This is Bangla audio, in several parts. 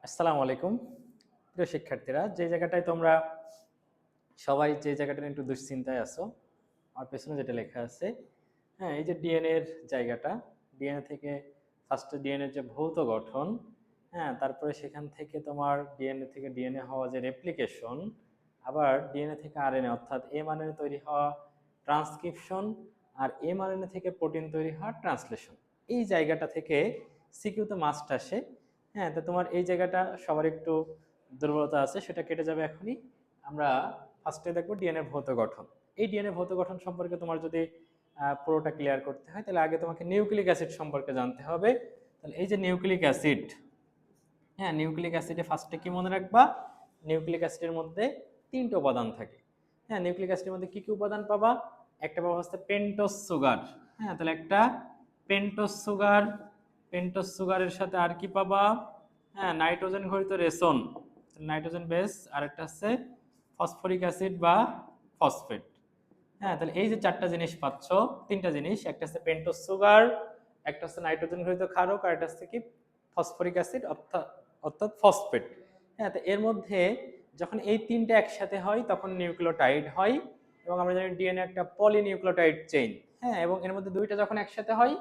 আসসালামু আলাইকুম প্রিয় শিক্ষার্থীরা, যে জায়গাটায় তোমরা সবাই যে জায়গাটা নিয়ে একটু দুশ্চিন্তায় আছো, আমার পেছনে যেটা লেখা আছে, হ্যাঁ, এই যে ডিএনএ এর জায়গাটা, ডিএনএ থেকে ফার্স্টে ডিএনএ যে ভৌত গঠন, হ্যাঁ, তারপরে সেখান থেকে তোমার ডিএনএ থেকে ডিএনএ হওয়া যে রেপ্লিকেশন, আবার ডিএনএ থেকে আরএনএ অর্থাৎ এমআরএনএ তৈরি হওয়া ট্রান্সক্রিপশন, আর এমআরএনএ থেকে প্রোটিন তৈরি হওয়া ট্রান্সলেশন, এই জায়গাটা থেকে সিকিউতে মাস্ট আসে। হ্যাঁ, তো তোমার এই জায়গাটা সবার একটু দুর্বলতা আছে, সেটা কেটে যাবে এখনই। আমরা ফার্স্টে দেখবো ডিএনএ ভৌত গঠন। এই ডিএনএ ভৌত গঠন সম্পর্কে তোমার যদি পুরোটা ক্লিয়ার করতে হয়, তাহলে আগে তোমাকে নিউক্লিক অ্যাসিড সম্পর্কে জানতে হবে। তাহলে এই যে নিউক্লিক অ্যাসিড, হ্যাঁ, নিউক্লিক অ্যাসিডে ফার্স্টে কি মনে রাখবা, নিউক্লিক অ্যাসিডের মধ্যে তিনটে উপাদান থাকে। হ্যাঁ, নিউক্লিক অ্যাসিডের মধ্যে কি কি উপাদান পাবা? একটা পাবা হচ্ছে পেন্টোজ সুগার। হ্যাঁ, তাহলে একটা পেন্টোজ সুগার, পেন্টোজ সুগারের সাথে আর কি পাবা? হ্যাঁ, নাইট্রোজেন ঘটিত রেশন, নাইট্রোজেন বেস, আর একটা হচ্ছে ফসফরিক অ্যাসিড বা ফসফেট। হ্যাঁ, তাহলে এই যে চারটা জিনিস পাচ্ছ, তিনটা জিনিস, একটা হচ্ছে পেন্টোজ সুগার, একটা হচ্ছে নাইট্রোজেন ঘটিত ক্ষারক, আর একটা হচ্ছে কি ফসফরিক অ্যাসিড অর্থাৎ অর্থাৎ ফসফেট। হ্যাঁ, তো এর মধ্যে যখন এই তিনটা একসাথে হয় তখন নিউক্লিওটাইড হয়, এবং আমরা জানি ডিএনএ একটা পলিনিউক্লিওটাইড চেইন। হ্যাঁ, এবং এর মধ্যে দুইটা যখন একসাথে হয়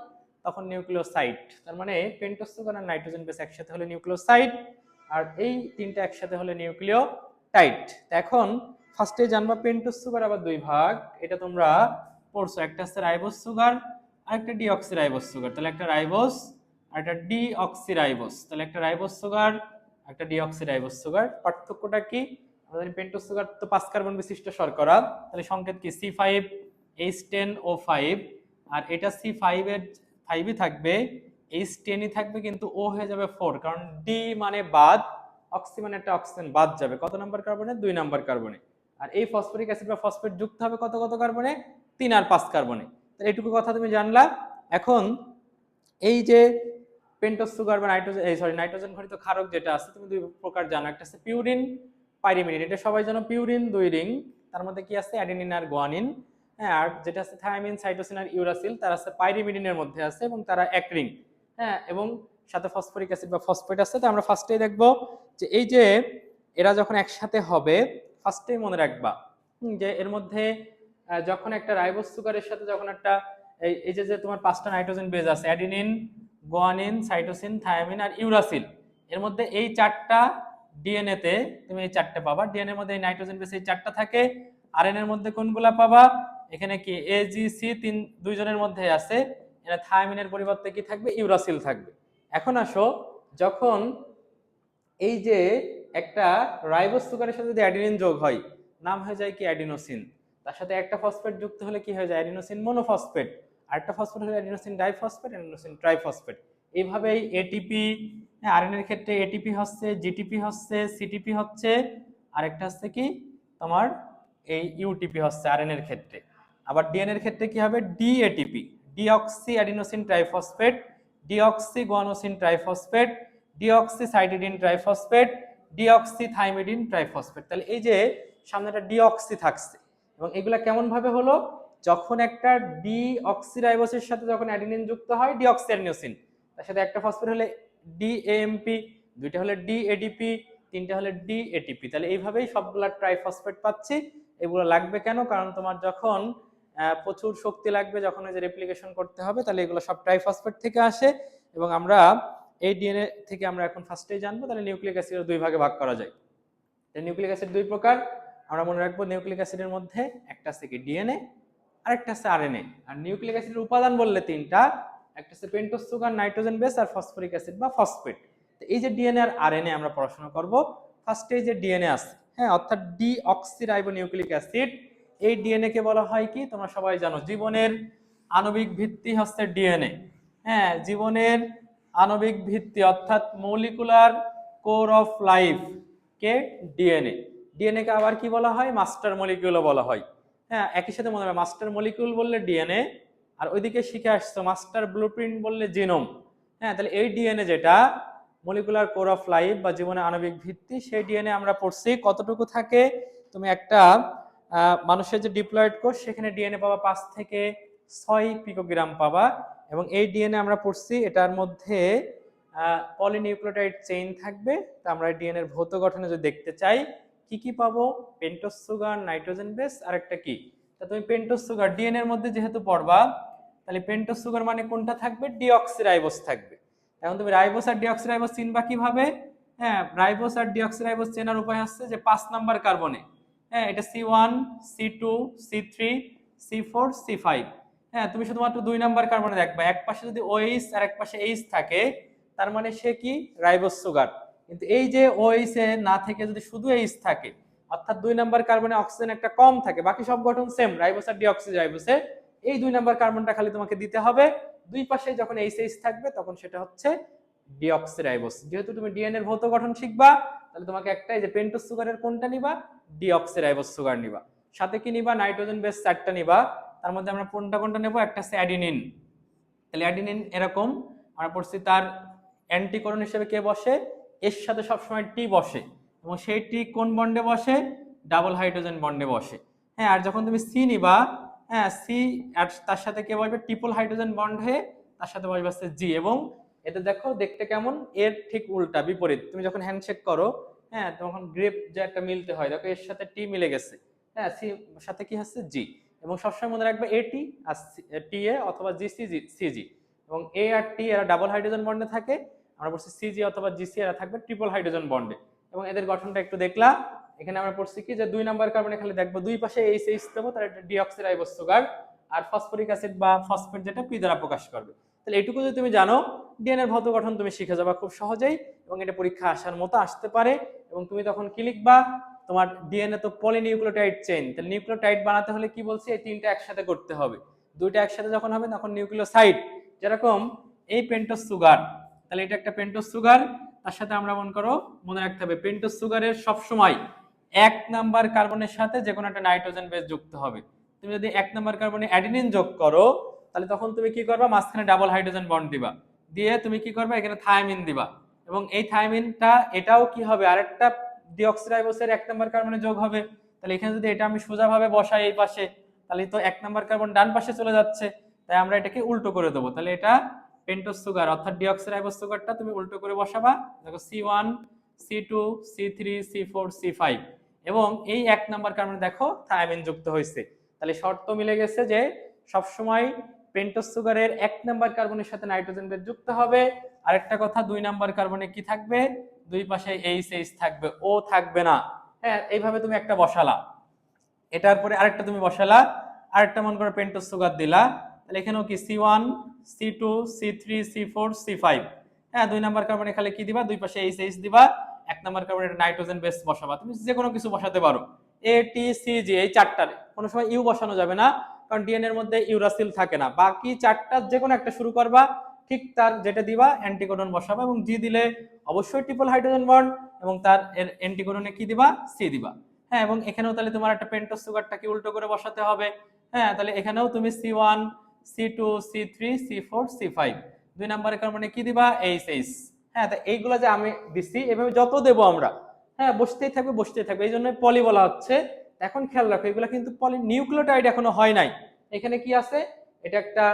তখন নিউক্লিওসাইড। তার মানে পেন্টোজ সুগার আর নাইট্রোজেন বেস একসাথে হলে নিউক্লিওসাইড, আর এই তিনটা একসাথে হলে নিউক্লিওটাইড। এখন ফার্স্টে জানবা পেন্টোজ সুগার আবার দুই ভাগ, এটা তোমরা পড়ছো, একটা হচ্ছে রাইবোজ সুগার আর একটা ডিঅক্সিরাইবোজ সুগার। তাহলে একটা রাইবোজ আর একটা ডিঅক্সিরাইবোজ, তাহলে একটা রাইবোজ সুগার একটা ডিঅক্সিরাইবোজ সুগার। পার্থক্যটা কি? আমরা জানি পেন্টোজ সুগার তো 5 কার্বন বিশিষ্ট শর্করা, তাহলে সংকেত কি C5H10O5, আর এটা C5 এর 5ই থাকবে, H10ই থাকবে, কিন্তু O হয়ে যাবে 4, কারণ ডি মানে বাদ, অক্সি মানে একটা অক্সিজেন বাদ যাবে কত নাম্বার কার্বনে? 2 নাম্বার কার্বনে। আর এই ফসফরিক অ্যাসিড বা ফসফেট যুক্ত হবে কত কত কার্বনে? 3 আর 5 কার্বনে। তাহলে এইটুকু কথা তুমি জানলা। এখন এই যে পেন্টোজ সুগার বা নাইট্রোজেন ঘটিত ক্ষারক যেটা আছে, তুমি দুই প্রকার জানো, একটা আছে পিউরিন, পাইরিমিডিন, এটা সবাই জানো, পিউরিন 2 রিং, তার মধ্যে কি আছে? অ্যাডেনিন আর গুয়ানিন। হ্যাঁ, আর যেটা আছে থায়ামিন, সাইটোসিন আর ইউরাসিল, তারা আছে পাইরিমিডিনের মধ্যে আছে, এবং তারা 1 রিং। হ্যাঁ, এবং সাথে ফসফরিক অ্যাসিড বা ফসফেট আছে। তো আমরা ফার্স্টেই দেখবো যে এই যে এরা যখন একসাথে হবে, ফার্স্টেই মনে রাখবা যে এর মধ্যে যখন একটা রাইবোজ সুগারের সাথে যখন একটা এই যে যে তোমার 5টা নাইট্রোজেন বেজ আছে, অ্যাডিনিন, গুয়ানিন, সাইটোসিন, থায়ামিন আর ইউরাসিল, এর মধ্যে এই 4টা ডিএনএ তে তুমি এই 4টে পাবা। ডিএনএ এর মধ্যে এই নাইট্রোজেন বেস এই 4টা থাকে। আরএনএ এর মধ্যে কোনগুলা পাবা? এখানে কি এজিসি দুইজনের মধ্যে আছে, এখানে থায়ামিনের পরিবর্তে কি থাকবে? ইউরাসিল থাকবে। এখন আসো, যখন এই যে একটা রাইবোজ সুগারের সাথে যদি অ্যাডিনিন যোগ হয়, নাম হয়ে যায় কি? অ্যাডিনোসিন। তার সাথে একটা ফসফেট যুক্ত হলে কি হয়ে যায়? Adenosine monophosphate. আর একটা ফসফেট হলে অ্যাডিনোসিন ডাইফসফেট, অ্যাডিনোসিন ট্রাইফসফেট। এইভাবেই এটিপি, আরএনএ এর ক্ষেত্রে এটিপি হচ্ছে, জিটিপি হচ্ছে, সিটিপি হচ্ছে, আরেকটা হচ্ছে কি তোমার এই ইউটিপি হচ্ছে আরএনএ এর ক্ষেত্রে। আবার ডিএনএ এর ক্ষেত্রে কি হবে? DATP, deoxy adenosine triphosphate, deoxy guanosine triphosphate, deoxycytidine triphosphate, deoxythymidine triphosphate. তাহলে এই যে সামনে একটা ডিঅক্সি থাকছে, এবং এগুলা কেমন ভাবে হলো? যখন একটা ডিঅক্সিরাইবোসের সাথে যখন অ্যাডিনিন যুক্ত হয়, ডিঅক্সিঅ্যাডিনোসিন, তার সাথে একটা ফসফেট হলে ডিএএমপি, দুইটা হলে ডিএডিপি, তিনটা হলে ডিএটিপি। তাহলে এইভাবেই সবগুলা ট্রাইফসফেট পাচ্ছি। এগুলো লাগবে কেন? কারণ তোমার যখন প্রচুর শক্তি লাগবে, যখন ওই যে রেপ্লিকেশন করতে হবে, তাহলে এগুলো সব ট্রাইফসফেট থেকে আসে। এবং আমরা এই ডিএনএ থেকে আমরা এখন ফার্স্টেই জানবো, তাহলে নিউক্লিক অ্যাসিডের দুই ভাগে ভাগ করা যায়। নিউক্লিক অ্যাসিড দুই প্রকার, আমরা মনে রাখবো। নিউক্লিক অ্যাসিডের মধ্যে একটা আছে কি? ডিএনএ, আর একটা আছে আরএনএ। আর নিউক্লিক অ্যাসিডের উপাদান বললে তিনটা, একটা আছে পেন্টোজ সুগার, নাইট্রোজেন বেস আর ফসফরিক অ্যাসিড বা ফসফেট। তো এই যে ডিএনএ আর আরএনএ আমরা পড়াশোনা করব। ফার্স্টে যে ডিএনএ আছে, হ্যাঁ, অর্থাৎ ডিঅক্সিরাইবোনিউক্লিক অ্যাসিড, এই ডিএনএ কে বলা হয় কি? তোমরা সবাই জানো, জীবনের আণবিক ভিত্তি হচ্ছে ডিএনএ। হ্যাঁ, জীবনের আণবিক ভিত্তি অর্থাৎ মলিকুলার কোর অফ লাইফ কে? ডিএনএ। ডিএনএ কে আবার কি বলা হয়? মাস্টার মলিকিউলও বলা হয়। হ্যাঁ, একই সাথে মনে রাখবে, মাস্টার মলিকিউল বললে ডিএনএ, আর ওইদিকে শিখে আসছো মাস্টার ব্লুপ্রিন্ট বললে জিনোম। হ্যাঁ, তাহলে এই ডিএনএ যেটা মলিকুলার কোর অফ লাইফ বা জীবনের আণবিক ভিত্তি, সেই ডিএনএ আমরা পড়ছি কতটুকু থাকে। তুমি একটা মানুষের যে ডিপ্লয়েড কোষ, সেখানে ডিএনএ পাবা 5 থেকে 6 পিকোগ্রাম পাবা। এবং এই ডিএনএ আমরা পড়ছি, এটার মধ্যে পলিনিউক্লিওটাইড চেইন থাকবে। তা আমরা ডিএনএ এর ভৌত গঠনে যদি দেখতে চাই কি কি পাবো, পেন্টোজ সুগার, নাইট্রোজেন বেস, আর একটা কি, তা তুমি পেন্টোজ সুগার ডিএনএ এর মধ্যে যেহেতু পড়বা, তাহলে পেন্টোজ সুগার মানে কোনটা থাকবে, ডিঅক্সিরাইবোজ থাকবে। এখন তুমি রাইবোজ আর ডিঅক্সিরাইবোজ চিনবা কিভাবে? হ্যাঁ, রাইবোজ আর ডিঅক্সিরাইবোজ চেনার উপায় হচ্ছে যে 5 নাম্বার কার্বনে, হ্যাঁ এটা C1, C2, C3, C4, C5। হ্যাঁ, তুমি শুধুমাত্র 2 নাম্বার কার্বনে দেখবা, এক পাশে যদি OH আর এক পাশে H থাকে তার মানে সে কি, রাইবোজ সুগার। কিন্তু এই যে OH এ না থেকে যদি শুধু H থাকে, অর্থাৎ 2 নাম্বার কার্বনে অক্সিজেন একটা কম থাকে, বাকি সব গঠন সেম রাইবোজ আর ডিঅক্সিরাইবোজে, এই 2 নাম্বার কার্বনটা খালি তোমাকে দিতে হবে। দুই পাশে যখন H থাকবে তখন সেটা হচ্ছে ডিঅক্সিরাইবোজ। যেহেতু তুমি ডিএনএ এর ভৌত গঠন শিখবা, তাহলে তোমাকে একটাই যে পেন্টোজ সুগারের কোনটা নিবা, ডিঅক্সিরাইবোজ সুগার নিবা। সাথে কি নিবা, নাইট্রোজেন বেস 4টা নিবা। তার মধ্যে আমরা কোনটা কোনটা নেব, একটা হচ্ছে অ্যাডিনিন। তাহলে অ্যাডিনিন এরকম আমরা পড়ছি, তার অ্যান্টিকোডন হিসেবে কে বসে, এর সাথে সবসময় টি বসে, এবং সেই টি কোন বন্ডে বসে, ডাবল হাইড্রোজেন বন্ডে বসে। হ্যাঁ, আর যখন তুমি সি নিবা, হ্যাঁ সি আর তার সাথে কে বসবে, ট্রিপল হাইড্রোজেন বন্ড হয়ে তার সাথে বসবে হচ্ছে জি। এবং এটা দেখো দেখতে কেমন, এর ঠিক উল্টা বিপরীত। তুমি যখন হ্যান্ডশেক করো, হ্যাঁ তখন গ্রেপ যে একটা মিলতে হয়, দেখো এর সাথে টি মিলে গেছে, হ্যাঁ সি সাথে কি হচ্ছে, জি। এবং সবসময় মনে রাখবে এটি আর টি এ অথবা জিসি সিজি, এবং এ আর টি এরা ডাবল হাইড্রোজেন বন্ডে থাকে, আমরা বলছি সিজি অথবা জিসি এরা থাকবে ট্রিপল হাইড্রোজেন বন্ডে। এবং এদের গঠনটা একটু দেখলা, এখানে আমরা পড়ছি কি যে 2 নাম্বার কার্বনে খালি দেখবো দুই পাশে এইচ দেবো, তাহলে এটা ডিঅক্সিরাইবোজ সুগার, আর ফসফরিক অ্যাসিড বা ফসফেট যেটা পি দ্বারা প্রকাশ করবে। তাহলে এইটুকু যদি তুমি জানো, ডিএনএ এর ভৌত গঠন তুমি শিখে যাবা খুব সহজেই, এবং এটা পরীক্ষা আসার মতো আসতে পারে। এবং তুমি তখন কি লিখবা, তোমার ডিএনএ তো পলিনিউক্লিওটাইড চেইন, তাহলে নিউক্লিওটাইড বানাতে হলে কি বলছি, এই তিনটা একসাথে করতে হবে। দুইটা একসাথে যখন হবে তখন নিউক্লিওসাইড, যেরকম এই পেন্টোজ সুগার, তাহলে এটা একটা পেন্টোজ সুগার, তার সাথে আমরা মনে রাখতে হবে পেন্টোজ সুগারের সবসময় 1 নাম্বার কার্বনের সাথে যে কোনো একটা নাইট্রোজেন বেস যুক্ত হবে। তুমি যদি 1 নাম্বার কার্বনে অ্যাডিনিন যোগ করো, তাহলে তখন তুমি কি করবা, মাঝখানে ডাবল হাইড্রোজেন বন্ড দিবা, দিয়ে তুমি কি করবা, এখানে থায়ামিন দিবা, এবং এই থায়ামিনটা এটাও কি হবে, আরেকটা ডিঅক্সিরাইবোজের 1 নাম্বার কার্বনে যোগ হবে। তাহলে এখানে যদি এটা আমি সোজাভাবে বসাই এই পাশে, তাহলে তো 1 নাম্বার কার্বন ডান পাশে চলে যাচ্ছে, তাই আমরা এটাকে উল্টো করে দেবো। তাহলে এটা পেন্টোজ সুগার অর্থাৎ ডিঅক্সিরাইবোজ সুগারটা তুমি উল্টো করে বসাবা, দেখো C1, C2, C3, C4, C5, এবং এই 1 নাম্বার কার্বনে দেখো থায়ামিন যুক্ত হয়েছে। তাহলে শর্ত মিলে গেছে যে সবসময় পেন্টোজ সুগারের 1 নাম্বার কার্বনের সাথে নাইট্রোজেন বেস যুক্ত হবে। আরেকটা কথা, 2 নাম্বার কার্বনে কি থাকবে, দুই পাশে এইচ থাকবে, ও থাকবে না। হ্যাঁ, এইভাবে তুমি একটা বসালা, এটার পরে আরেকটা তুমি বসালা, আরেকটা মনে করো পেন্টোজ সুগার দিলা, তাহলে এখানেও কি C1, C2, C3, C4, C5। হ্যাঁ, 2 নাম্বার কার্বনে খালি কি দিবা, দুই পাশে এইচ দিবা, 1 নাম্বার কার্বনে নাইট্রোজেন বেস বসাবা। তুমি যে কোনো কিছু বসাতে পারো, এ টি সি জি, এই চারটার কোনো সময় ইউ বসানো যাবে না, কারণ ডিএনএ এর মধ্যে ইউরাসিল থাকে না। বাকি চারটার যে কোনো একটা শুরু করবা, ঠিক তার যেটা দিবা অ্যান্টিকোডন বসাবা, এবং জি দিলে অবশ্যই ট্রিপল হাইড্রোজেন বন্ড, এবং তার এর অ্যান্টিকোডনে কি দিবা, সি দিবা। হ্যাঁ, এবং এখানেও তাহলে তোমার একটা পেন্টোজ সুগারটাকে উল্টো করে বসাতে হবে। হ্যাঁ, তাহলে এখানেও তুমি C1, C2, C3, C4, C5, 2 নম্বরের কার্বনে কি দিবা, এইচ। হ্যাঁ, তো এইগুলো যে আমি দিছি এভাবে যত দেবো আমরা, হ্যাঁ বসতেই থাকবে, এই জন্য পলি বলা হচ্ছে। এখন খেয়াল রাখো, এগুলো কিন্তু পলি নিউক্লিওটাইড এখনো হয় নাই। এখানে কি আছে, এটা একটা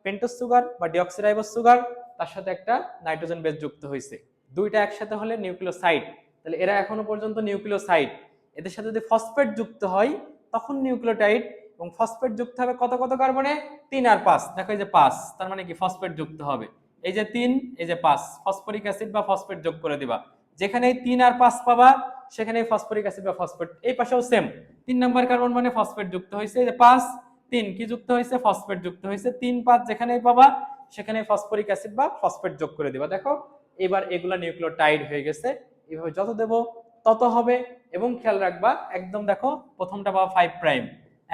পেন্টোজ সুগার বা ডিঅক্সিরাইবোজ সুগার, তার সাথে একটা নাইট্রোজেন বেস যুক্ত হয়েছে, দুইটা একসাথে হলে নিউক্লিওসাইড। তাহলে এরা এখনো পর্যন্ত নিউক্লিওসাইড। এদের সাথে যদি ফসফেট যুক্ত হয় তখন নিউক্লিওটাইড, এবং ফসফেট যুক্ত হবে কত কত কার্বনে, 3 আর 5। দেখো এই যে 5, তার মানে কি ফসফেট যুক্ত হবে, এই যে 3, এই যে 5, ফসফরিক অ্যাসিড বা ফসফেট যোগ করে দিবা। যেখানে 3 আর 5 পাবা সেখানে ফসফরিক অ্যাসিড বা ফসফেট, এই পাশেও সেম, 3 নাম্বার কার্বন মানে ফসফেট যুক্ত হয়েছে, এই যে 5 3 কি যুক্ত হয়েছে, ফসফেট যুক্ত হয়েছে, 3 5 যেখানেই পাবা সেখানে ফসফরিক অ্যাসিড বা ফসফেট যোগ করে দিবা। দেখো এবার এগুলা নিউক্লিওটাইড হয়ে গেছে। এইভাবে যত দেব তত হবে। এবং খেয়াল রাখবা, একদম দেখো প্রথমটা পাবা 5 প্রাইম,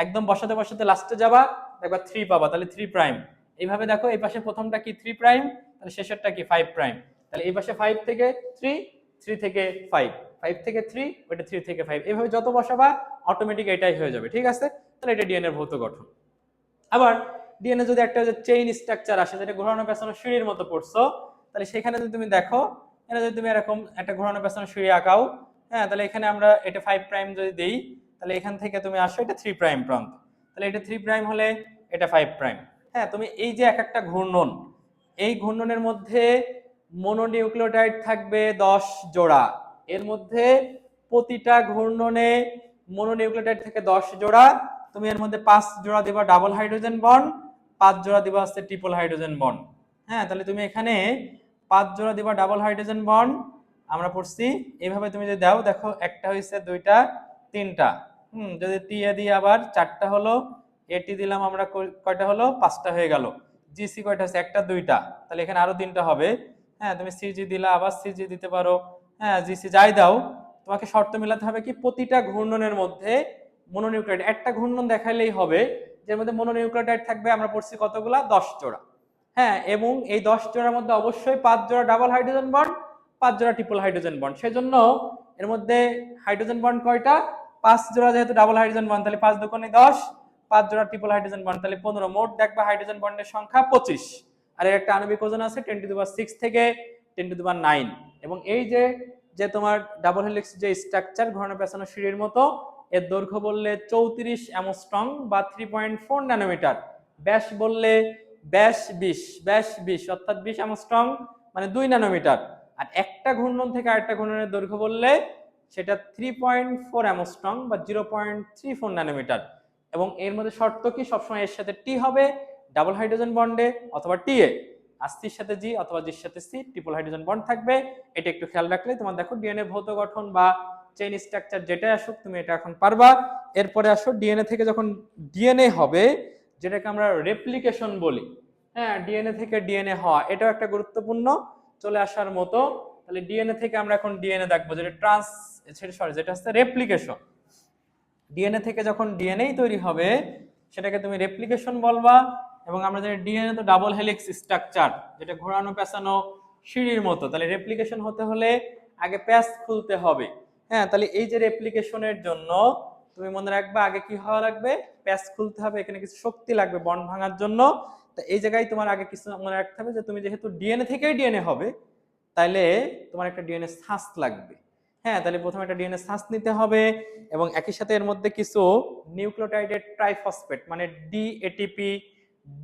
একদম বসাতে বসাতে লাস্টে যাবা দেখবা 3 পাবা, তাহলে 3 প্রাইম। এইভাবে দেখো এই পাশে প্রথমটা কি 3 প্রাইম, তাহলে শেষেরটা কি 5 প্রাইম। তাহলে এই পাশে 5 থেকে 3, 3 থেকে 5, 5 থেকে 3, ওটা 3 থেকে 5, এইভাবে যত বসাবা অটোমেটিক এটাই হয়ে যাবে। ঠিক আছে, তাহলে এটা ডিএনএ এর ভৌত গঠন। আবার ডিএনএ যদি একটা চেইন স্ট্রাকচার আসে, যেটা ঘোরানো পেছানো সিঁড়ির মতো পড়ছো, তাহলে সেখানে যদি তুমি দেখো, এখানে যদি তুমি এরকম একটা ঘোরানো পেছানো সিঁড়ি আঁকাও, হ্যাঁ তাহলে এখানে আমরা এটা 5 প্রাইম যদি দেই, তাহলে এখান থেকে তুমি আসো এটা 3 প্রাইম প্রান্ত, তাহলে এটা 3 প্রাইম হলে এটা 5 প্রাইম। হ্যাঁ, তুমি এই যে এক একটা ঘূর্ণন, এই ঘূর্ণনের মধ্যে মনোনিউক্লিওটাইড থাকবে 10 জোড়া। এর মধ্যে প্রতিটা ঘূর্ণনে মনোনিউক্লিওটাইড থেকে 10 জোড়া। তুমি এর মধ্যে 5 জোড়া দিবা ডাবল হাইড্রোজেন বন্ড, 5 জোড়া দিবা হচ্ছে ট্রিপল হাইড্রোজেন বন্ড। হ্যাঁ, তাহলে তুমি এখানে 5 জোড়া দিবা ডাবল হাইড্রোজেন বন্ড, আমরা পড়ছি এইভাবে। তুমি যদি দাও, দেখো একটা হইছে, দুইটা, তিনটা। যদি টিএ দিয়ে আবার 4টা হলো, এটি দিলাম আমরা, কয়টা হলো? 5টা হয়ে গেল। জিসি কয়টা আছে? একটা, দুইটা, তাহলে এখানে আরো 3টা হবে। হ্যাঁ, তুমি সিজি দিলা, আবার সিজি দিতে পারো। হ্যাঁ, জিসি যাই দাও, তোমাকে শর্ত মেলাতে হবে কি প্রতিটা ঘূর্ণনের মধ্যে মনোনিউক্লিওটাইড, একটা ঘূর্ণন দেখাইলেই হবে যের মধ্যে মনোনিউক্লিওটাইড থাকবে, আমরা পড়ছি কতগুলা? 10 জোড়া। হ্যাঁ, এবং এই 10 জোড়ার মধ্যে অবশ্যই 5 জোড়া ডাবল হাইড্রোজেন বন্ড, 5 জোড়া ট্রিপল হাইড্রোজেন বন্ড। সেজন্য এর মধ্যে হাইড্রোজেন বন্ড কয়টা? 5 জোড়া, যেহেতু ডাবল হাইড্রোজেন বন্ড, তাহলে 5 দুগুণে 10, 5 জোড়া ট্রিপল হাইড্রোজেন বন্ড, তাহলে 15। মোট দেখবা হাইড্রোজেন বন্ডের সংখ্যা 25। আর এর একটা আণবিক ওজন আছে 10⁻6 থেকে 10⁹। এবং এই যে যে তোমার ডাবল হেলিক্স যে স্ট্রাকচার, ঘন পেঁচানো সিঁড়ির মতো, এর দৈর্ঘ্য বললে 34 অ্যামস্ট্রং বা 3.4 ন্যানোমিটার। ব্যাস বললে ব্যাস 20 অর্থাৎ 20 অ্যামস্ট্রং মানে 2 ন্যানোমিটার। আর একটা ঘূর্ণন থেকে আরেকটা ঘূর্ণনের দৈর্ঘ্য বললে সেটা 3.4 অ্যামস্ট্রং বা 0.34 ন্যানোমিটার। এবং এর মধ্যে শর্ত কি? সবসময় এর সাথে টি হবে ডাবল হাইড্রোজেন বন্ডে, অথবা টিএ। আর সির সাথে জি অথবা জির সাথে সি, ট্রিপল হাইড্রোজেন বন্ড থাকবে। এটা একটু খেয়াল রাখলে তোমার দেখো ডিএনএ ভৌত গঠন বা চেইন স্ট্রাকচার যেটাই আসুক তুমি এটা এখন পারবা। এরপরে আসো ডিএনএ থেকে যখন ডিএনএ হবে, যেটাকে আমরা রেপ্লিকেশন বলি। হ্যাঁ, ডিএনএ থেকে ডিএনএ হওয়া, এটাও একটা গুরুত্বপূর্ণ চলে আসার মতো। তাহলে ডিএনএ থেকে আমরা এখন ডিএনএ দেখবো, যেটা যেটা হচ্ছে রেপ্লিকেশন। ডিএনএ থেকে যখন ডিএনএ তৈরি হবে সেটাকে তুমি রেপ্লিকেশন বলবা। এবং আমরা জানি ডিএনএ তো ডাবল হেলিক্স স্ট্রাকচার, যেটা ঘোরানো পেঁচানো সিঁড়ির মতো। তাহলে রেপ্লিকেশন হতে হলে আগে প্যাচ খুলতে হবে। হ্যাঁ, তাহলে এই যে রেপ্লিকেশনের জন্য তুমি মনে রাখবা আগে কি হওয়া লাগবে? প্যাচ খুলতে হবে। এখানে কিছু শক্তি লাগবে বন্ড ভাঙার জন্য। তো এই জায়গায় তোমার আগে কিছু মনে রাখতে হবে যে তুমি যেহেতু ডিএনএ থেকেই ডিএনএ হবে, তাইলে তোমার একটা ডিএনএ সাঁচ লাগবে। হ্যাঁ, তাহলে প্রথমে একটা ডিএনএ সাঁচ নিতে হবে, এবং একই সাথে এর মধ্যে কিছু নিউক্লিওটাইডের ট্রাইফসফেট মানে D ATP,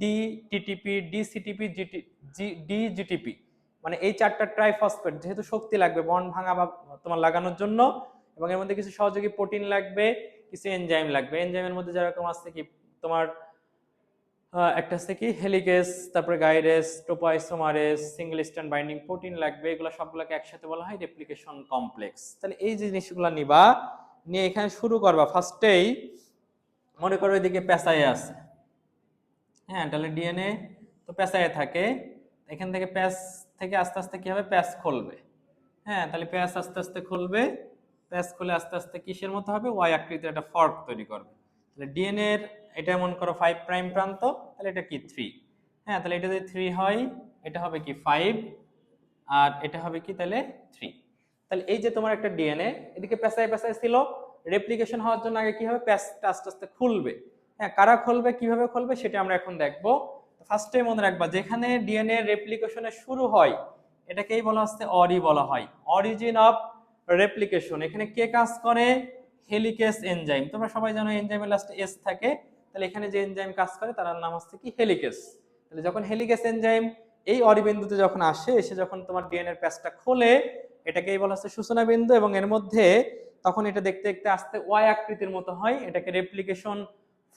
D TTP, D CTP, D GTP, মানে এই 4টা ট্রাইফসফেট যেহেতু শক্তি লাগবে বন্ড ভাঙা বা তোমার লাগানোর জন্য। এবং এর মধ্যে কিছু সহযোগী প্রোটিন লাগবে, কিছু এনজাইম লাগবে। এনজাইমের মধ্যে যেরকম আছে কি তোমার একটা আছে কি হেলিকেস, তারপরে গাইরেস, টোপোআইসোমারেস, সিঙ্গেল স্ট্র্যান্ড বাইন্ডিং প্রোটিন লাগবে। এগুলো সবগুলোকে একসাথে বলা হয় রেপ্লিকেশন কমপ্লেক্স। তাহলে এই জিনিসগুলো নিবা, নিয়ে এখানে শুরু করবা। ফার্স্টেই মনে করো এদিকে পেঁচায়ে আছে। হ্যাঁ, তাহলে ডিএনএ তো পেঁচায়ে থাকে, এখান থেকে প্যাচ থেকে আস্তে আস্তে কি হবে? প্যাচ খুলবে। হ্যাঁ, তাহলে প্যাচ আস্তে আস্তে খুলবে। প্যাচ খুলে আস্তে আস্তে কিসের মতো হবে? ওয়াই আকৃতির একটা ফর্ক তৈরি করবে। তাহলে ডিএনএ এর এটা মনে করো 5 প্রাইম প্রান্ত, তাহলে এটা কি 3। হ্যাঁ, তাহলে এটা যদি 3 হয়, এটা হবে কি 5, আর এটা হবে কি তাহলে 3। তাহলে এই যে তোমার একটা ডিএনএ এদিকে পেঁচায় পেঁচায় ছিল, রেপ্লিকেশন হওয়ার জন্য আগে কি হবে? প্যাচটা আস্তে আস্তে খুলবে। হ্যাঁ, কারা খুলবে, কিভাবে খুলবে সেটা আমরা এখন দেখবো। ফার্স্টে মনে রাখবা যেখানে ডিএনএ রেপ্লিকেশনের শুরু হয় এটাকেই বলা হচ্ছে অরি বলা হয়, অরিজিন অফ রেপ্লিকেশন। এখানে কে কাজ করে? Helicase enzyme. তোমরা সবাই জানো এনজাইমের লাস্টে এস থাকে, তাহলে এখানে যে এনজাইম কাজ করে তার নাম হচ্ছে কি? হেলিকেস। তাহলে যখন হেলিকেস এনজাইম এই অরি বিন্দুতে যখন আসে, এসে যখন তোমার ডিএনএ এর প্যাচটা খোলে, এটাকেই বলা হচ্ছে সূচনা বিন্দু। এবং এর মধ্যে তখন এটা দেখতে দেখতে আস্তে ওয়াই আকৃতির মতো হয়, এটাকে রেপ্লিকেশন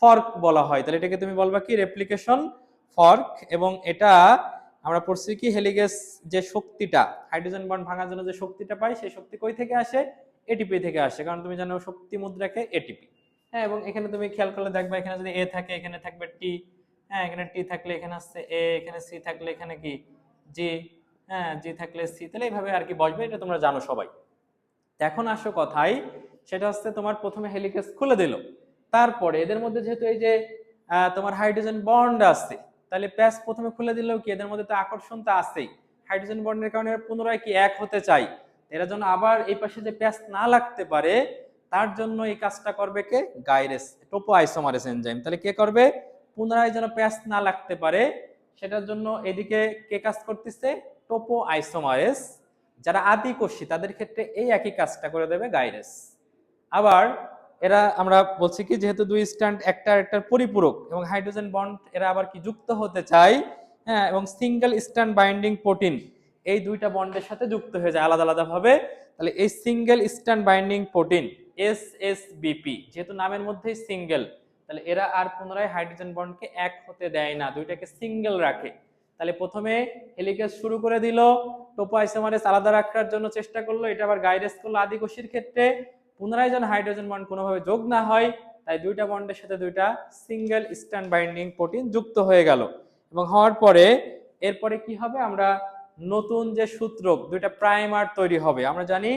ফর্ক বলা হয়। তাহলে এটাকে তুমি বলবা কি? Replication fork. এবং এটা আমরা পড়ছি কি হেলিগেস যে শক্তিটা হাইড্রোজেন বন্ড ভাঙার জন্য যে শক্তিটা পাই, সেই শক্তি কই থেকে আসে? এটিপি থেকে আসে, কারণ তুমি জানো শক্তি মুদ্রাকে এটিপি। হ্যাঁ, এবং এখানে তুমি খেয়াল করলে দেখবা এখানে যদি এ থাকে এখানে থাকবে টি। হ্যাঁ, এখানে টি থাকলে এখানে আসছে এ, এখানে সি থাকলে এখানে কি জি। হ্যাঁ, জি থাকলে সি, তাহলে এইভাবে আর কি বসবে, এটা তোমরা জানো সবাই। এখন আসো কথাই, সেটা হচ্ছে তোমার প্রথমে হেলিকেস খুলে দিল, তারপরে এদের মধ্যে যেহেতু এই যে তোমার হাইড্রোজেন বন্ড আছে, তাহলে প্যাচ প্রথমে খুলে দিলেও কি এদের মধ্যে তো আকর্ষণ তো আছেই, হাইড্রোজেন বন্ডের কারণে পুনরায় কি এক হতে চাই। এরা যেন আবার এই পাশে যে প্যাচ না লাগতে পারে তার জন্য এই কাজটা করবে কে? গাইরেস, টোপোআইসোমারেস এনজাইম। তাহলে কে করবে? পুনরায় যেন প্যাচ না লাগতে পারে সেটার জন্য এদিকে কে কাজ করতেছে? টোপোআইসোমারেস। যারা আদি কোষী তাদের ক্ষেত্রে এই একই কাজটা করে দেবে গাইরেস। আবার এরা আমরা বলছি কি যেহেতু দুই স্ট্যান্ড একটা একটার পরিপূরক এবং হাইড্রোজেন বন্ড এরা আবার কি যুক্ত হতে চায়। হ্যাঁ, এবং সিঙ্গেল স্ট্যান্ড বাইন্ডিং প্রোটিন এই দুইটা বন্ডের সাথে যুক্ত হয়ে যায় আলাদা আলাদা ভাবে। তাহলে এই সিঙ্গেল স্ট্র্যান্ড বাইন্ডিং প্রোটিন এসএসবিপি, যেহেতু নামের মধ্যেই সিঙ্গেল, তাহলে এরা আর পুনরায় হাইড্রোজেন বন্ডকে এক হতে দেয় না, দুইটাকে সিঙ্গেল রাখে। তাহলে প্রথমে হেলিকেজ শুরু করে দিল, টোপোআইসোমারেজ আলাদা রাখার জন্য চেষ্টা করলো, এটা আবার গাইরেজ করলো আদি কোষের ক্ষেত্রে, পুনরায় যেন হাইড্রোজেন বন্ড কোনোভাবে যোগ না হয়, তাই দুইটা বন্ডের সাথে দুইটা সিঙ্গেল স্ট্র্যান্ড বাইন্ডিং প্রোটিন যুক্ত হয়ে গেল। এবং হওয়ার পরে এরপরে কি হবে, আমরা নতুন যে সূত্রক দুইটা প্রাইমার তৈরি হবে। আমরা জানি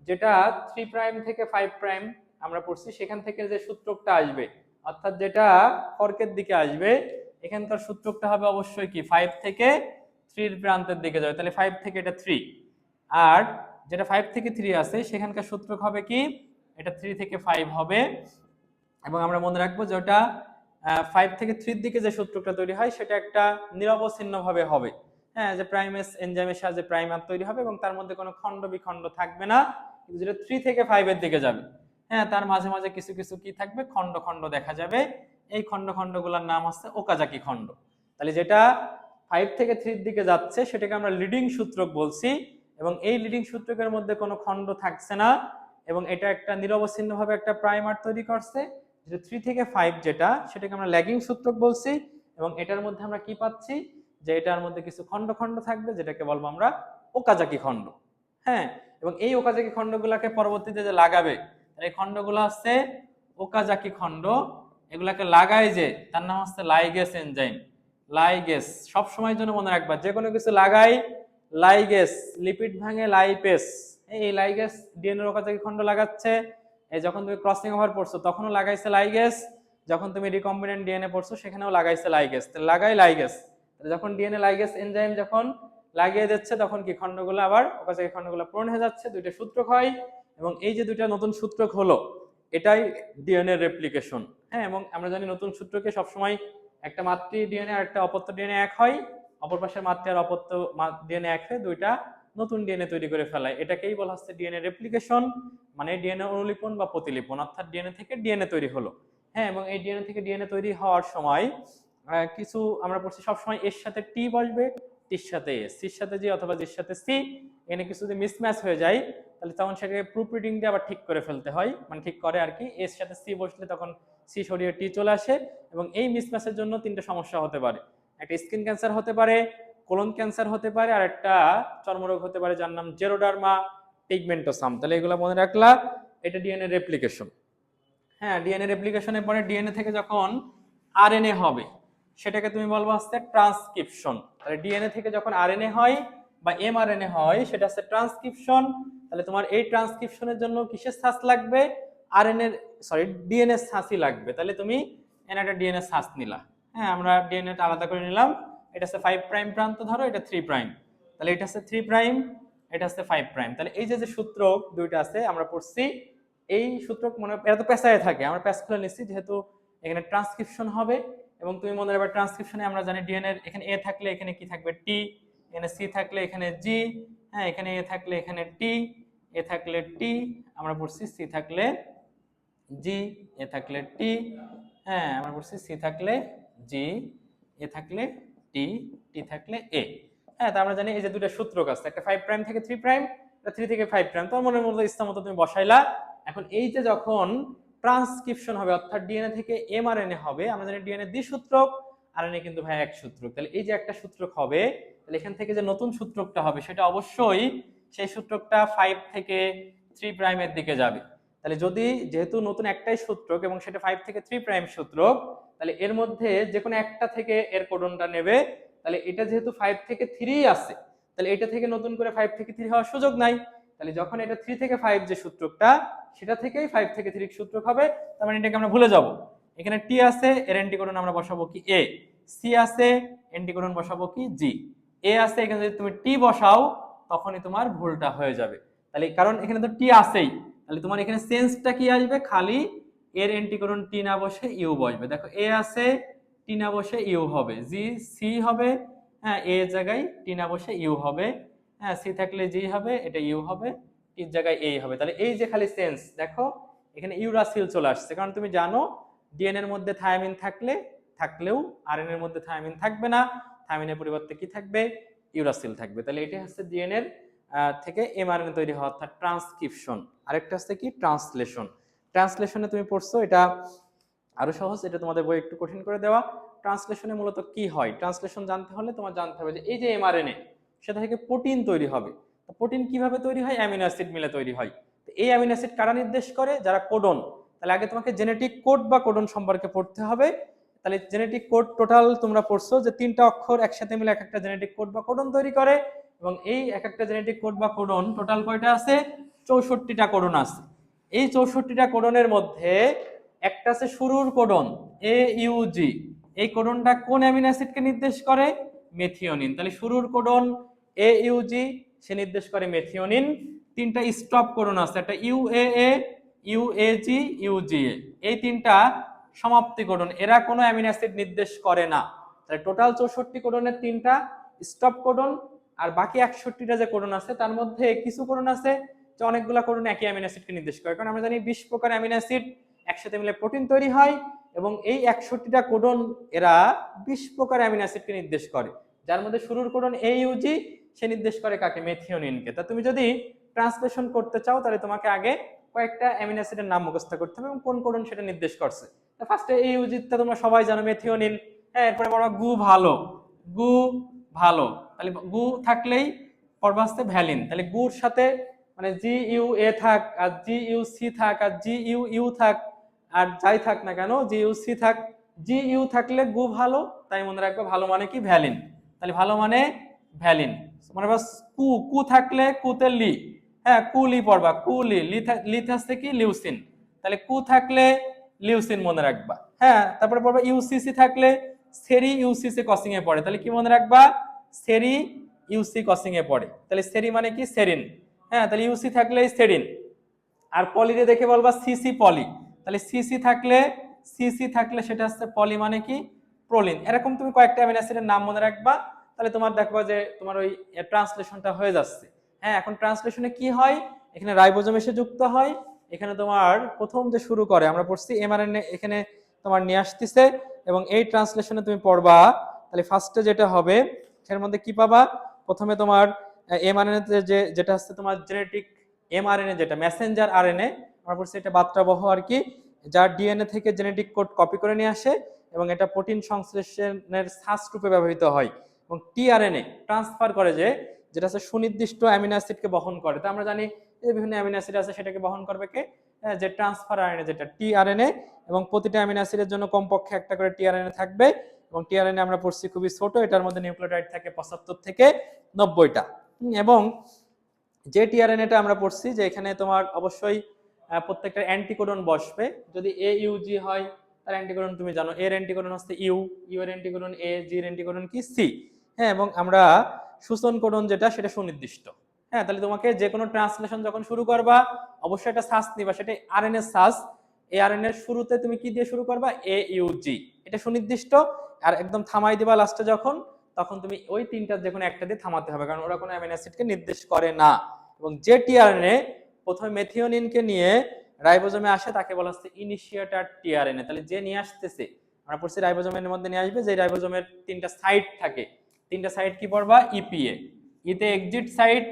যেটা 3 প্রাইম থেকে 5 প্রাইম আমরা পড়ছি, সেখান থেকে যে সূত্রকটা আসবে, অর্থাৎ যেটা ফর্কের দিকে আসবে, এখানকার সূত্রকটা হবে অবশ্যই কি 5 থেকে 3 প্রান্তের দিকে যাবে, তাহলে 5 থেকে এটা 3। আর যেটা 5 থেকে 3 আছে সেখানকার সূত্রক হবে কি, এটা 3 থেকে 5 হবে। এবং আমরা মনে রাখবো যে ওটা 5 থেকে 3 দিকে যে সূত্রকটা তৈরি হয় সেটা একটা নিরবচ্ছিন্ন ভাবে হবে। হ্যাঁ, যে প্রাইমেস এনজাইমের সাহায্যে প্রাইমার তৈরি হবে এবং তার মধ্যে কোনো খণ্ড বিখণ্ড থাকবে না, কিন্তু যেটা 3 থেকে 5 এর দিকে যাবে, হ্যাঁ, তার মাঝে মাঝে কিছু কিছু কি থাকবে, খণ্ড খণ্ড দেখা যাবে। এই খণ্ড খণ্ডগুলোর নাম হচ্ছে ওকাজাকি খণ্ড। তাহলে যেটা 5 থেকে 3 এর দিকে যাচ্ছে সেটাকে আমরা লিডিং সূত্রক বলছি, এবং এই লিডিং সূত্রকের মধ্যে কোনো খণ্ড থাকছে না, এবং এটা একটা নিরবচ্ছিন্নভাবে একটা প্রাইমার তৈরি করছে। যে 3 থেকে 5 যেটা, সেটাকে আমরা ল্যাগিং সূত্রক বলছি, এবং এটার মধ্যে আমরা কি পাচ্ছি, যে এটার মধ্যে কিছু খণ্ড খণ্ড থাকবে, যেটাকে বলবো আমরা ওকাজাকি খণ্ড। হ্যাঁ, এবং এই ওকাজাকি খণ্ডগুলোকে পরবর্তীতে যে লাগাবে, এই খণ্ডগুলো হচ্ছে ওকাজাকি খণ্ড। এগুলাকে লাগায় যে, তার নাম হচ্ছে লাইগেস এনজাইম। লাইগেস সব সময়ের জন্য মনে রাখবা, যে কোনো কিছু লাগাই লাইগেস, লিপিড ভাঙে লাইপেস। এই লাইগেস ডিএনএ এর ওকাজাকি খণ্ড লাগাচ্ছে। এই যখন তুমি ক্রসিং ওভার পড়ছো তখনও লাগাইছে লাইগেস, যখন তুমি রিকম্বিনেন্ট ডিএনএ পড়ছো সেখানেও লাগাইছে লাইগেস। তাহলে লাগাই লাইগেস, যখন ডিএনএ লাইগেস এনজাইম যখন লাগিয়ে দিচ্ছে তখন কি খণ্ডগুলো আবার ওকাজাকি খণ্ডগুলো পূরণ হয়ে যাচ্ছে, দুইটা সূত্রক হয়। এবং এই যে দুইটা নতুন সূত্রক হলো, এটাই ডিএনএ রেপ্লিকেশন। হ্যাঁ, এবং আমরা জানি নতুন সূত্রকে সবসময় একটা মাতৃ ডিএনএ আর একটা অপত্য ডিএনএ এক হয়, অপর পাশের মাতৃ আর অপত্য ডিএনএ এক হয়ে দুইটা নতুন ডিএনএ তৈরি করে ফেলায়। এটাকেই বলা হচ্ছে ডিএনএ রেপ্লিকেশন, মানে ডিএনএ অনুলিপন বা প্রতিলিপন, অর্থাৎ ডিএনএ থেকে ডিএনএ তৈরি হলো। হ্যাঁ, এবং এই ডিএনএ থেকে ডিএনএ তৈরি হওয়ার সময় কিছু আমরা পড়ছি সবসময় এর সাথে টি বসবে, টির সাথে এস, সির সাথে জি অথবা জির সাথে সি। এখানে কিছু যদি মিসম্যাচ হয়ে যায় তাহলে তখন সেটাকে প্রুফ রিডিং দিয়ে আবার ঠিক করে ফেলতে হয়, মানে ঠিক করে আর কি। এর সাথে সি বসলে তখন সি সরিয়ে টি চলে আসে। এবং এই মিসম্যাচের জন্য তিনটা সমস্যা হতে পারে, একটা স্কিন ক্যান্সার হতে পারে, কোলন ক্যান্সার হতে পারে, আর একটা চর্মরোগ হতে পারে যার নাম জেরোডার্মা পিগমেন্টোসাম। তাহলে এগুলো মনে রাখলা, এটা ডিএনএ রেপ্লিকেশন। হ্যাঁ, ডিএনএ রেপ্লিকেশনের পরে ডিএনএ থেকে যখন আরএনএ হবে সেটাকে তুমি বলবো হচ্ছে ট্রান্সক্রিপশন। তাহলে ডিএনএ থেকে যখন আরএনএ হয় বা এমআরএনএ হয় সেটা হচ্ছে ট্রান্সক্রিপশন। তাহলে তোমার এই ট্রান্সক্রিপশনের জন্য কিসের সাস লাগবে, আরএনএ ডিএনএ সাসই লাগবে। তাহলে তুমি এখানে একটা ডিএনএ সাস নিলা। হ্যাঁ, আমরা ডিএনএটা আলাদা করে নিলাম, এটা হচ্ছে 5 প্রাইম প্রান্ত ধরো, এটা 3 প্রাইম, তাহলে এটা হচ্ছে 3 প্রাইম, এটা হচ্ছে 5 প্রাইম। তাহলে এই যে সূত্র দুইটা আছে আমরা পড়ছি, এই সূত্র মনে এরা তো পেঁচায় থাকে, আমরা প্যাচ খুলে নিচ্ছি যেহেতু এখানে ট্রান্সক্রিপশন হবে। এবং তুমি মনে রাখবে ট্রান্সক্রিপশনে আমরা জানি ডিএনএ এখানে এ থাকলে এখানে কি থাকবে টি, এখানে সি থাকলে এখানে জি, হ্যাঁ, এখানে এ থাকলে এখানে টি, এ থাকলে টি, আমরা পড়ছি সি থাকলে জি, এ থাকলে টি, হ্যাঁ, আমরা পড়ছি সি থাকলে জি, এ থাকলে টি, টি থাকলে এ। হ্যাঁ, তা আমরা জানি এই যে দুটো সূত্রক আছে, একটা 5 প্রাইম থেকে 3 প্রাইম, এটা 3 থেকে 5 প্রাইম, তোমার মনের মধ্যে ইচ্ছা মতো তুমি বসাইলা। এখন এই যে যখন ট্রান্সক্রিপশন হবে অর্থাৎ ডিএনএ থেকে এমআরএনএ হবে, আমরা জানি ডিএনএ দ্বিসূত্রক, আরএনএ কিন্তু ভাই এক সূত্রক। তাহলে এই যে একটা সূত্রক হবে, তাহলে এখান থেকে যে নতুন সূত্রকটা হবে সেটা অবশ্যই সেই সূত্রকটা 5 থেকে 3 প্রাইমের দিকে যাবে। তাহলে যদি যেহেতু নতুন একটাই সূত্রক এবং সেটা 5 থেকে 3 প্রাইম সূত্রক, তাহলে এর মধ্যে যে কোনো একটা থেকে এর কোডনটা নেবে। তাহলে এটা যেহেতু 5 থেকে 3 আছে, তাহলে এটা থেকে নতুন করে 5 থেকে 3 হওয়ার সুযোগ নাই। তাহলে যখন এটা 3 থেকে 5 যে সূত্রকটা, সেটা থেকেই 5 থেকে 3 সূত্রক হবে। তার মানে এটাকে আমরা ভুলে যাব। এখানে টি আছে, এর অ্যান্টিকোডন আমরা বসাবো কি এ, সি আছে, অ্যান্টিকোডন বসাবো কি জি, এ আছে, এখানে যদি তুমি টি বসাও তখনই তোমার ভুলটা হয়ে যাবে। তাহলে কারণ এখানে তো টি আছেই, তাহলে তোমার এখানে সেন্সটা কি আসবে, খালি এর অ্যান্টিকোডন টি না বসে ইউ বসবে। দেখো এ আছে, টি না বসে ইউ হবে, জি সি হবে, হ্যাঁ, এ জায়গায় টি না বসে ইউ হবে, হ্যাঁ, সি থাকলে জি হবে, এটা ইউ হবে, টির জায়গায় এই হবে। তাহলে এই যে খালি সেন্স, দেখো এখানে ইউরাসিল চলে আসছে, কারণ তুমি জানো ডিএনএ এর মধ্যে থায়ামিন থাকলেও আরএনএ এর মধ্যে থায়ামিন থাকবে না, থায়ামিনের পরিবর্তে কি থাকবে, ইউরাসিল থাকবে। তাহলে এটা হচ্ছে ডিএনএ থেকে এমআরএনএ তৈরি হওয়া, অর্থাৎ ট্রান্সক্রিপশন। আরেকটা হচ্ছে কি ট্রান্সলেশন। ট্রান্সলেশনে তুমি পড়ছো, এটা আরো সহজ, এটা তোমাদের বই একটু কঠিন করে দেওয়া। ট্রান্সলেশনে মূলত কি হয়, ট্রান্সলেশন জানতে হলে তোমার জানতে হবে যে এই যে এমআরএনএ, সেটা থেকে প্রোটিন তৈরি হবে। তো প্রোটিন কিভাবে তৈরি হয়, অ্যামিনো অ্যাসিড মিলে তৈরি হয়। তো এই অ্যামিনো অ্যাসিড কারা নির্দেশ করে, যারা কোডন। তাহলে আগে তোমাকে জেনেটিক কোড বা কোডন সম্পর্কে পড়তে হবে। তাহলে জেনেটিক কোড টোটাল তোমরা পড়ছো যে 3টা অক্ষর একসাথে মিলে এক একটা জেনেটিক কোড বা কোডন তৈরি করে, এবং এই এক একটা জেনেটিক কোড বা কোডন টোটাল কয়টা আছে, 64টা কোডন আছে। এই 64টা কোডনের মধ্যে একটা আছে শুরুর কোডন AUG। এই কোডনটা কোন অ্যামিনো অ্যাসিডকে নির্দেশ করে, মেথিওনিন। তাহলে শুরুর কোডন AUG, সে নির্দেশ করে মেথিওনিন। 3টা স্টপ কোডন আছে, একটা UAA, UAG, UGA। এই 3টা সমাপ্তি কোডন, এরা কোনো অ্যামিনো অ্যাসিড নির্দেশ করে না। তাহলে টোটাল 64 কোডনের 3টা স্টপ কোডন, আর বাকি 61টা যে কোডন আছে তার মধ্যে কিছু কোডন আছে যে অনেকগুলো কোডন একই অ্যামিনো অ্যাসিডকে নির্দেশ করে। কারণ আমরা জানি 20 প্রকার অ্যামিনো অ্যাসিড একসাথে মিলে প্রোটিন তৈরি হয়, এবং এই 61টা কোডন এরা 20 প্রকার অ্যামিনো অ্যাসিডকে নির্দেশ করে, যার মধ্যে শুরুর কোডন AUG, সে নির্দেশ করে কাকে, মেথিওনিনকে। তা তুমি যদি ট্রান্সলেশন করতে চাও তাহলে তোমাকে আগে কয়েকটা অ্যামিনো অ্যাসিডের নাম মুখস্থ করতে হবে এবং কোন কোডন সেটা নির্দেশ করছে। ফার্স্টে AUG-টা তোমরা সবাই জানো, মেথিওনিন। হ্যাঁ, এরপরে বড় গু ভালো, গু ভালো, তাহলে গু থাকলেই পড়বা হচ্ছে ভ্যালিন। তাহলে গুর সাথে মানে GUA থাক আর GUC থাক আর GUU থাক আর যাই থাক না কেন, GUC থাক, GU থাকলে গু ভালো, তাই মনে রাখবে ভালো মানে কি, ভ্যালিন। তাহলে ভালো মানে ভ্যালিন। মানে বাস কু, কু থাকলে কুতে লি, হ্যাঁ কুলি পড়বা, কুলি। লি থাকছে কি, লিউসিন। তাহলে কু থাকলে লিউসিন মনে রাখবা। হ্যাঁ, তারপরে পড়বা ইউসিসি থাকলে সেরি ইউসিসি কসিং এ পড়ে, তাহলে কি মনে রাখবা, সেরি ইউসি কসিং এ পড়ে। তাহলে সেরি মানে কি, সেরিন। হ্যাঁ, তাহলে ইউসি থাকলে সেরিন। আর পলিরে দেখে বলবা সিসি পলি, তাহলে সিসি থাকলে সেটা হচ্ছে পলি মানে কি, প্রোলিন। এরকম তুমি কয়েকটা অ্যামিনো অ্যাসিডের নাম মনে রাখবা, তাহলে তোমার দেখবা যে তোমার ওই ট্রান্সলেশনটা হয়ে যাচ্ছে। হ্যাঁ, এখন ট্রান্সলেশনে কি হয়, এখানে রাইবোজোম এসে যুক্ত হয়। এখানে তোমার প্রথম যে শুরু করে আমরা পড়ছি এমআরএনএ, এখানে তোমার নিয়ে আসতেছে, এবং এই ট্রান্সলেশনে তুমি পড়বা। তাহলে ফার্স্টে যেটা হবে এর মধ্যে কি পাবা, প্রথমে তোমার এমআরএনএ তে যেটা হচ্ছে তোমার জেনেটিক এমআরএনএ, যেটা মেসেঞ্জার আরএনএ আমরা বলছি, এটা বার্তাবহ আর কি, যার ডিএনএ থেকে জেনেটিক কোড কপি করে নিয়ে আসে, এবং এটা প্রোটিন সংশ্লেষণের সাস রূপে ব্যবহৃত হয়। এবং টিআরএনএ ট্রান্সফার করে, যেটা হচ্ছে সুনির্দিষ্ট অ্যামিনো অ্যাসিডকে বহন করে। তো আমরা জানি যে বিভিন্ন অ্যামিনো অ্যাসিড আছে, সেটাকে বহন করবে কে, যে ট্রান্সফার আরএনএ, যেটা টিআরএনএ। এবং প্রতিটা অ্যামিনো অ্যাসিডের জন্য কমপক্ষে একটা করে টিআরএনএ থাকবে, এবং টিআরএনএ আমরা পড়ছি খুবই ছোট, এটার মধ্যে নিউক্লিওটাইড থাকে 75 থেকে 90টা। এবং যে টিআরএনএটা আমরা পড়ছি যে এখানে তোমার অবশ্যই প্রত্যেকটা অ্যান্টিকোডন বসবে। যদি AUG হয় তার অ্যান্টিকোডন তুমি জানো, এর অ্যান্টিকোডন হচ্ছে ইউ, ইউ এর অ্যান্টিকোডন A, জি এর অ্যান্টিকোডন কি, সি। হ্যাঁ, এবং আমরা সূচন কোডন যেটা, সেটা সুনির্দিষ্ট। হ্যাঁ, তাহলে তোমাকে যে কোনো ট্রান্সলেশন যখন শুরু করবা অবশ্যই একটা সাস নিবা, সেটা আরএনএ সাস। এই আরএনএ এর শুরুতে তুমি কি দিয়ে শুরু করবা, AUG, এটা সুনির্দিষ্ট। আর একদম থামাই দিবা লাস্টে যখন, তখন তুমি ওই তিনটার যে কোনো একটা দিয়ে থামাতে হবে, কারণ ওরা কোনো অ্যামিনো অ্যাসিডকে নির্দেশ করে না। এবং যে টিআরএনএ প্রথমে মেথিওনিনকে নিয়ে রাইবোজোমে আসে তাকে বলা হচ্ছে ইনিশিয়েটর টিআরএনএ। তাহলে যে নিয়ে আসতেছে, আমরা পড়ছি রাইবোজোমের মধ্যে নিয়ে আসবে, যে রাইবোজোমের 3টা সাইট থাকে, 3টা সাইট কি পড়বা, ইপিএ, ইতে এক্সিট সাইট,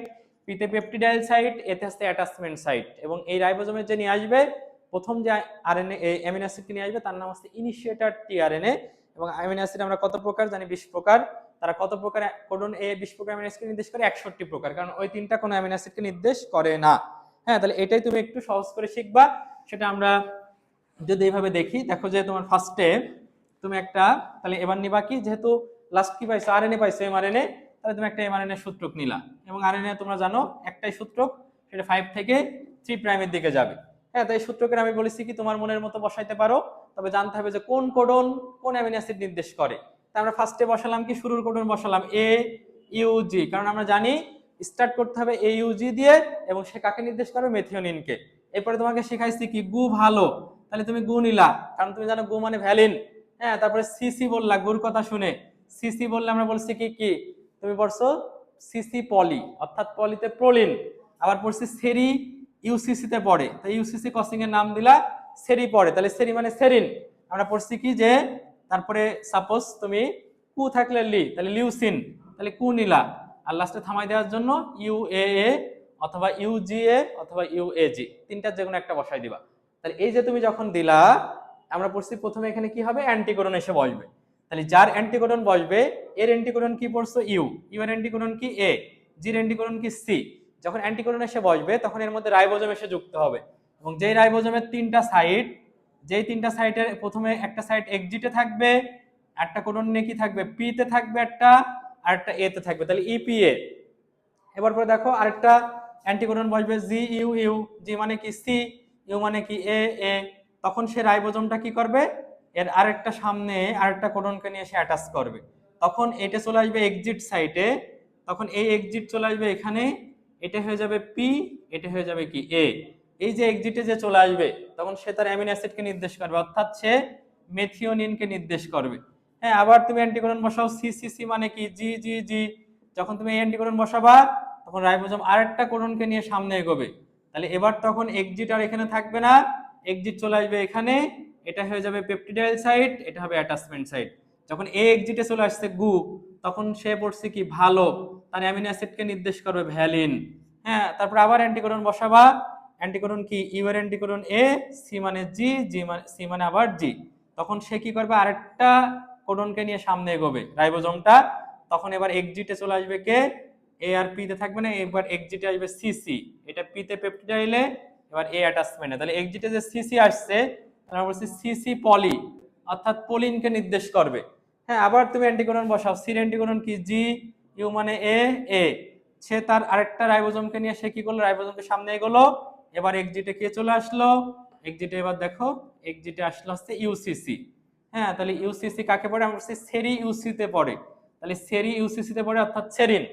পিতে পেপটিডাইল সাইট, এতে হচ্ছে অ্যাটাচমেন্ট সাইট। এবং এই রাইবোজোমের যে নিয়ে আসবে প্রথম যে আরএনএ অ্যামিনো অ্যাসিডকে নিয়ে আসবে তার নাম হচ্ছে ইনিশিয়েটর টিআরএনএ। এবং অ্যামিনো অ্যাসিড আমরা কত প্রকার জানি, 20 প্রকার। তারা কত প্রকার কোডন এ 20 প্রকার অ্যামিনো অ্যাসিডকে নির্দেশ করে, 61 প্রকার, কারণ ওই 3টা কোনো অ্যামিনো অ্যাসিডকে নির্দেশ করে না। হ্যাঁ, তাহলে এটাই তুমি একটু সহজ করে শিখবা। সেটা আমরা যদি এইভাবে দেখি, দেখো যে তোমার ফার্স্টে তুমি একটা, তাহলে এবার নিবা কি, যেহেতু লাস্ট কি পাইছো, আরএনএ পাইছো, এমআরএনএ, তাহলে তুমি একটা এমআরএনএ সূত্রক নিলা। এবং আরএনএ তোমরা জানো একটাই সূত্রক, সেটা 5 থেকে 3 প্রাইমের দিকে যাবে। হ্যাঁ, তাই সূত্রকের আমি বলেছি কি তোমার মনের মতো বসাইতে পারো, তবে জানতে হবে যে কোন কোডন কোন অ্যামিনো অ্যাসিড নির্দেশ করে। তা আমরা ফার্স্টে বসালাম কি, শুরুর কোডন বসালাম AUG, কারণ আমরা জানি স্টার্ট করতে হবে AUG দিয়ে, এবং সে কাকে নির্দেশ করবে, মেথিওনিনকে। এরপরে তোমাকে শেখাইছি কি, গু ভালো, তাহলে তুমি গু নিলা, কারণ তুমি জানো গু মানে ভ্যালিন। হ্যাঁ, তারপরে সিসি বললা, গুর কথা শুনে সিসি বললে আমরা বলছি কি কি, তুমি পড়ছো সিসি পলি, অর্থাৎ পলিতে প্রোলিন। আবার পড়ছি সেরি ইউসিসি তে পড়ে, তাই ইউসিসি কসিং এর নাম দিলা, সেরি পড়ে, তাহলে সেরি মানে সেরিন। আমরা পড়ছি কি যে, তারপরে সাপোজ তুমি কু থাকলে লি, তাহলে লিউসিন, তাহলে কু নিলা। আর লাস্টে থামাই দেওয়ার জন্য ইউএএ অথবা ইউজিএ অথবা ইউএজি, তিনটার যে কোনো একটা বসাই দিবা। তাহলে এই যে তুমি যখন দিলা, আমরা পড়ছি প্রথমে এখানে কি হবে, অ্যান্টিকোডন এসে বসবে। তাহলে যার অ্যান্টিকোডন বসবে এর অ্যান্টিকোডন কি পড়ছো, ইউ, ইউ এর অ্যান্টিকোডন কি এ, জির অ্যান্টিকোডন কি সি। যখন অ্যান্টিকোডন এসে বসবে তখন এর মধ্যে রাইবোজোম এসে যুক্ত হবে, এবং যেই রাইবোজোমের তিনটা সাইড, যেই তিনটা সাইটের প্রথমে একটা সাইড এক্সিটে থাকবে, একটা কোডন নিয়ে কি থাকবে, পি তে থাকবে একটা, আর একটা এ তে থাকবে, তাহলে ইপিএ। এবার পরে দেখো আরেকটা অ্যান্টিকোডন বসবে জি ইউ ইউ, জি মানে কি সি, ইউ মানে কি এ এ। তখন সে রাইবোজোমটা কি করবে, এর আরেকটা সামনে আরেকটা কোডনকে নিয়ে সে অ্যাটাচ করবে, তখন এটা চলে আসবে এক্সিট সাইটে, তখন এই এক্সিট চলে আসবে এখানে, এটা হয়ে যাবে পি, এটা হয়ে যাবে কি এ। এই যে এক্সিটে যে চলে আসবে তখন সে তার অ্যামিনো অ্যাসিডকে নির্দেশ করবে, অর্থাৎ সে মেথিওনিনকে নির্দেশ করবে। হ্যাঁ, আবার তুমি অ্যান্টিকোডন বসাও সি সি সি মানে কি জি জি জি। যখন তুমি এই অ্যান্টিকোডন বসাবা তখন রাইবোজোম আরেকটা কোডনকে নিয়ে সামনে এগোবে, তাহলে এবার তখন এক্সিট আর এখানে থাকবে না, এক্সিট চলে আসবে এখানে, এটা হয়ে যাবে পেপটিডাইল সাইট, এটা হবে অ্যাটাচমেন্ট সাইট। যখন এ এক্সিটে চলে আসছে গু, তখন সে পড়ছে কি ভালো, তার অ্যামিনো অ্যাসিডকে নির্দেশ করবে ভ্যালিন। হ্যাঁ, তারপর আবার অ্যান্টিকোডন বসাবা, অ্যান্টিকোডন কি ইউ এর অ্যান্টিকোডন এ, সি মানে জি, জি মানে সি মানে আবার জি। তখন সে কি করবে, আরেকটা কোডনকে নিয়ে সামনে এগোবে রাইবোজোমটা, তখন এবার এক্সিটে চলে আসবে কে, এ আর পি তে থাকবে না, এবার এক্সিটে আসবে সিসি, এটা পি তে পেপটিডাইলে, এবার এ অ্যাটাচমেন্টে। তাহলে এক্সিটে যে সিসি আসছে আমরা বলছি সিসি পলি, অর্থাৎ পলিনকে নির্দেশ করবে। হ্যাঁ, আবার তুমি অ্যান্টিকোডন বসাও, সির অ্যান্টিকোডন কি জি, ইউ মানে এ এ। সে তার আরেকটা রাইবোজোমকে নিয়ে সে কি করলো, রাইবোজোমকে সামনে এগোলো, এবার এক্সিটে কে চলে আসলো, এক্সিটে এবার দেখো এক্সিটে আসলো হচ্ছে ইউসিসি। হ্যাঁ, তাহলে ইউসিসি কাকে পড়ে, আমরা বলছি সেরি ইউসিতে পড়ে, তাহলে সেরি ইউসিসিতে পড়ে অর্থাৎ সেরিন।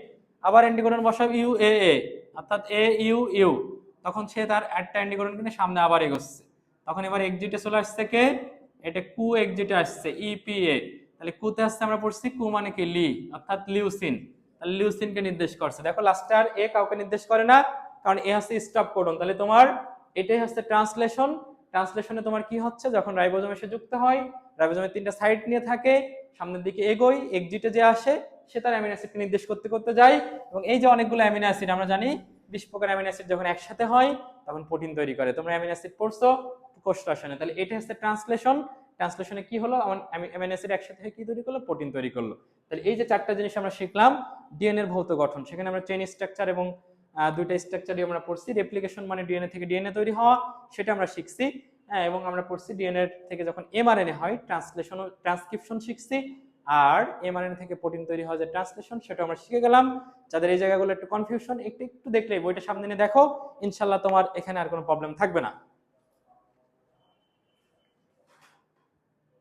আবার অ্যান্টিকোডন বসাও ইউ এ এ, অর্থাৎ এ ইউ ইউ, তখন সে তার একটা অ্যান্টিকোডন কিনে সামনে আবার এগোচ্ছে, তখন এবার এক্সিটে চলে আসছে কে, এটা কু এক্সিটে আসছে ইপিএ। তাহলে কুতে আসছে আমরা পড়ছি কু মানে কি লি, অর্থাৎ লিউসিন, তাহলে লিউসিনকে নির্দেশ করছে। দেখো লাস্টে আর এ কাউকে নির্দেশ করে না, কারণ এ হচ্ছে স্টপ কোডন। তাহলে তোমার এটাই হচ্ছে ট্রান্সলেশন। ট্রান্সলেশনে তোমার কি হচ্ছে, যখন রাইবোজোম এসে যুক্ত হয়, রাইবোজোমের তিনটা সাইড নিয়ে থাকে, সামনের দিকে এগোই, এক্সিটে যে আসে সে তার অ্যামিনো অ্যাসিডকে নির্দেশ করতে করতে যায়, এবং এই যে অনেকগুলো অ্যামিনো অ্যাসিড আমরা জানি 20 প্রকার অ্যামিনো অ্যাসিড যখন একসাথে হয় তখন প্রোটিন তৈরি করে। তোমরা অ্যামিনো অ্যাসিড পড়ছো কোষ রসায়নে, তাহলে এটা হচ্ছে ট্রান্সলেশন। ট্রান্সলেশনে কি হলো, অ্যামিনো অ্যাসিড একসাথে হয়ে কি তৈরি করলো, প্রোটিন তৈরি করলো। তাহলে এই যে চারটা জিনিস আমরা শিখলাম, ডিএনএ এর ভৌত গঠন, সেখানে আমরা চেইন স্ট্রাকচার এবং দুইটা স্ট্রাকচারই আমরা পড়ছি। রেপ্লিকেশন মানে ডিএনএ থেকে ডিএনএ তৈরি হওয়া, সেটা আমরা শিখছি। হ্যাঁ, এবং আমরা পড়ছি ডিএনএ থেকে যখন এমআরএনএ হয় ট্রান্সলেশন ও ট্রান্সক্রিপশন শিখছি, আর এমআরএনএ থেকে প্রোটিন তৈরি হয় যে ট্রান্সলেশন, সেটা আমরা শিখে গেলাম। যাদের এই জায়গাগুলো একটু কনফিউশন, একটু একটু দেখলেই বইটা সামনে নিয়ে দেখো, ইনশাল্লাহ তোমার এখানে আর কোনো প্রবলেম থাকবে না।